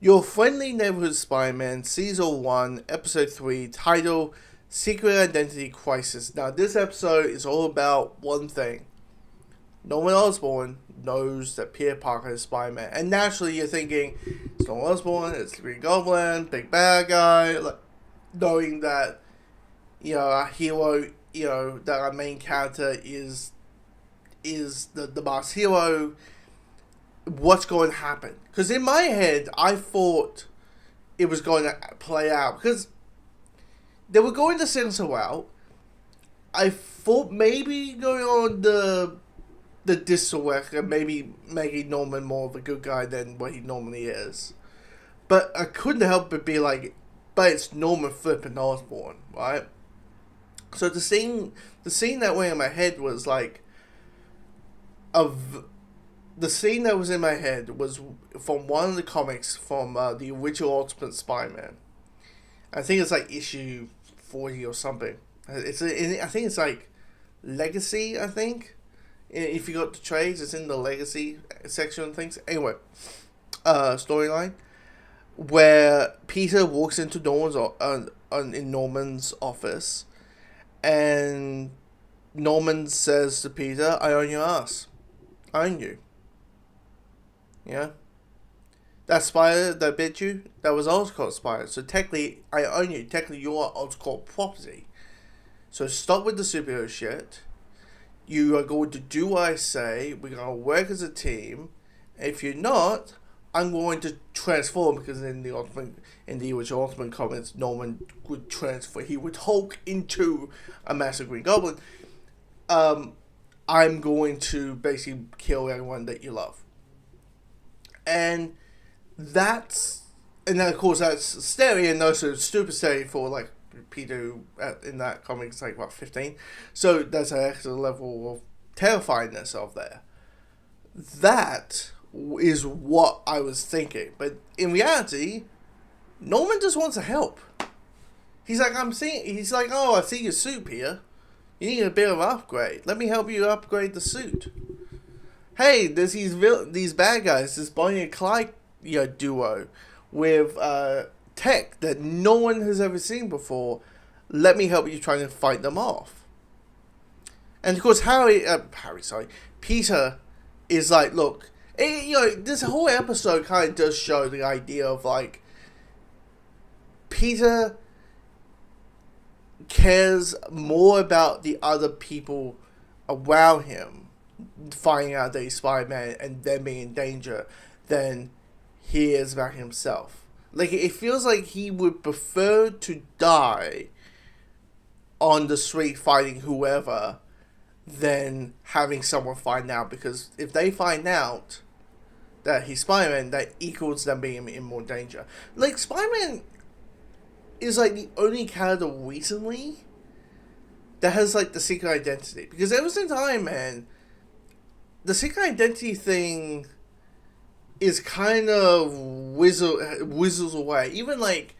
Your Friendly Neighborhood Spider-Man, Season 1, Episode 3, title Secret Identity Crisis. Now, this episode is all about one thing. Norman Osborn knows that Peter Parker is Spider-Man. And naturally, you're thinking, it's Norman Osborn, it's the Green Goblin, big bad guy. Like, knowing that, our hero, that our main character is the boss hero, what's going to happen. Because in my head, I thought it was going to play out. Because they were going to censor out. I thought maybe going on the disselect and maybe making Norman more of a good guy than what he normally is. But I couldn't help but be like, but it's Norman flipping Osborn, right? So the scene that went in my head was like, of the scene that was in my head was from one of the comics from the original Ultimate Spider-Man. I think it's like issue 40 or something. I think it's like Legacy. I think if you got the trades, it's in the Legacy section of things. Anyway, storyline where Peter walks into in Norman's office, and Norman says to Peter, "I own your ass. I own you." Yeah. That spider that bit you, that was Oscorp spider. So technically, I own you. Technically, you're Oscorp property. So stop with the superhero shit. You are going to do what I say. We're going to work as a team. If you're not, I'm going to transform, because in the original Ultimate comics, Norman would transfer. He would Hulk into a massive Green Goblin. I'm going to basically kill everyone that you love. And then of course that's scary, and also super scary for like Peter in that comic is like what, 15, so that's an extra level of terrifyingness of there. That is what I was thinking, but in reality, Norman just wants to help. He's like, oh, I see your suit here. You need a bit of an upgrade. Let me help you upgrade the suit. Hey, there's these bad guys, this Bonnie and Clyde duo with tech that no one has ever seen before. Let me help you try to fight them off. And of course, Peter is like, look, this whole episode kind of does show the idea of like Peter cares more about the other people around him finding out that he's Spider-Man and them being in danger than he is about himself. Like, it feels like he would prefer to die on the street fighting whoever than having someone find out, because if they find out that he's Spider-Man, that equals them being in more danger. Like, Spider-Man is like the only character recently that has like the secret identity, because ever since Iron Man, the secret identity thing is kind of whizzles away. Even not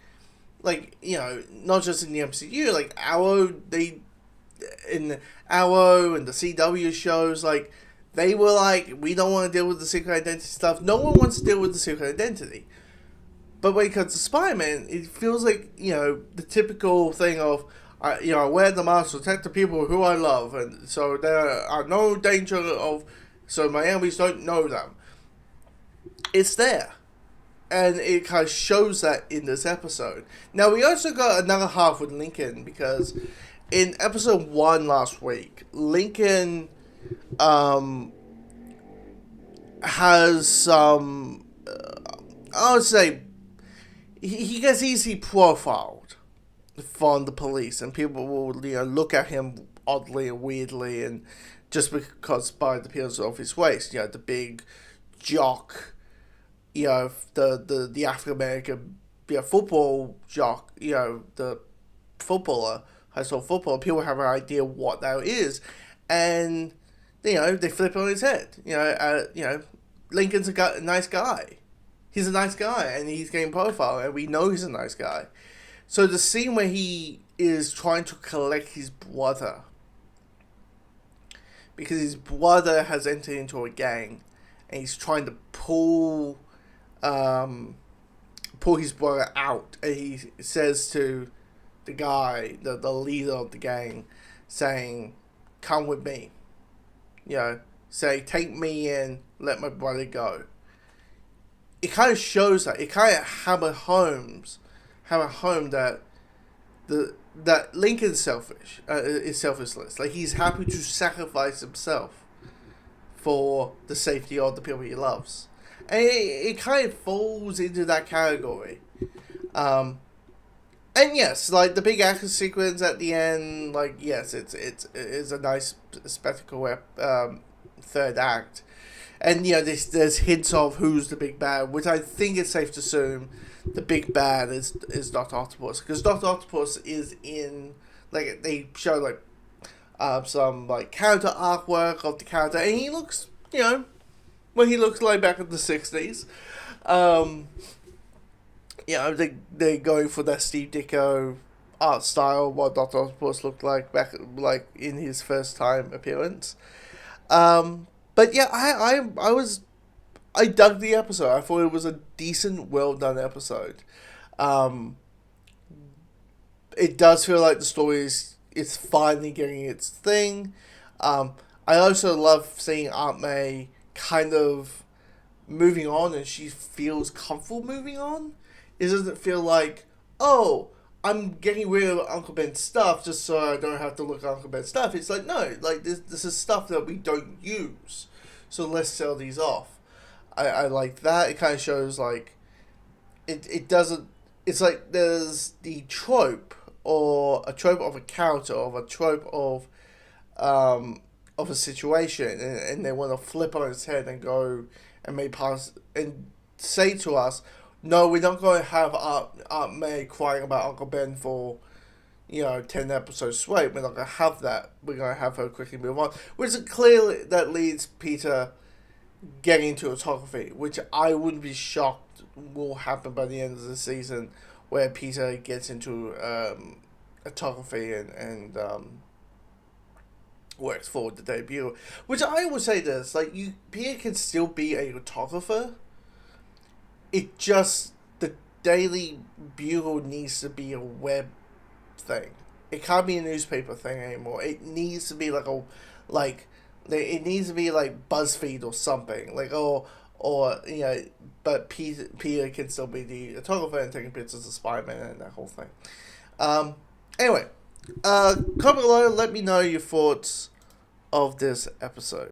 just in the MCU, like Arrow and the CW shows, like they were like, we don't want to deal with the secret identity stuff. No one wants to deal with the secret identity. But when it comes to Spider-Man, it feels like, the typical thing of, I wear the mask to protect the people who I love, and so there are no danger of, so my enemies don't know them. It's there. And it kind of shows that in this episode. Now, we also got another half with Lincoln, because in episode 1 last week, Lincoln has some, I would say, he gets easily profiled from the police, and people will look at him oddly and weirdly, and just because by the appearance of his waist, the big jock, the African American football jock, the footballer, high school footballer. People have an idea what that is, and they flip it on his head. Lincoln's a nice guy. He's a nice guy, and he's getting profile, and we know he's a nice guy. So the scene where he is trying to collect his brother, because his brother has entered into a gang, and he's trying to pull pull his brother out, and he says to the guy, the leader of the gang, saying, "Come with me." Say, "Take me in, let my brother go." It kind of shows that. It kind of hammer home that that Lincoln's selfish, is selfless. Like, he's happy to sacrifice himself for the safety of the people he loves, and it kind of falls into that category. And yes, like the big action sequence at the end, like yes, it's a nice spectacle. Third act, and there's hints of who's the big bad, which I think it's safe to assume the big bad is Dr. Octopus, because Dr. Octopus is in, like, they show like some like character artwork of the character, and he looks when he looks like back in the 60s. They're going for that Steve Ditko art style, what Dr. Octopus looked like back, like, in his first time appearance. But yeah, I dug the episode. I thought it was a decent, well done episode. It does feel like the story is finally getting its thing. I also love seeing Aunt May kind of moving on, and she feels comfortable moving on. It doesn't feel like, oh, I'm getting rid of Uncle Ben's stuff just so I don't have to look at Uncle Ben's stuff. It's like, no, like, this is stuff that we don't use, so let's sell these off. I like that. It kind of shows, like, it doesn't, it's like there's the trope, or a trope of a character, or a trope of a situation, and they want to flip on its head and go and make pass and say to us, no, we're not going to have Aunt May crying about Uncle Ben for 10 episodes straight. We're not going to have that. We're going to have her quickly move on, which clearly that leads Peter getting into photography, which I wouldn't be shocked will happen by the end of the season, where Peter gets into photography and works for the debut. Which I would say this, like, Peter can still be a photographer. It just, the Daily Bugle needs to be a web thing. It can't be a newspaper thing anymore. It needs to be it needs to be like BuzzFeed or something. Like, but Peter can still be the photographer and taking pictures of Spider-Man and that whole thing. Anyway, comment below, let me know your thoughts of this episode.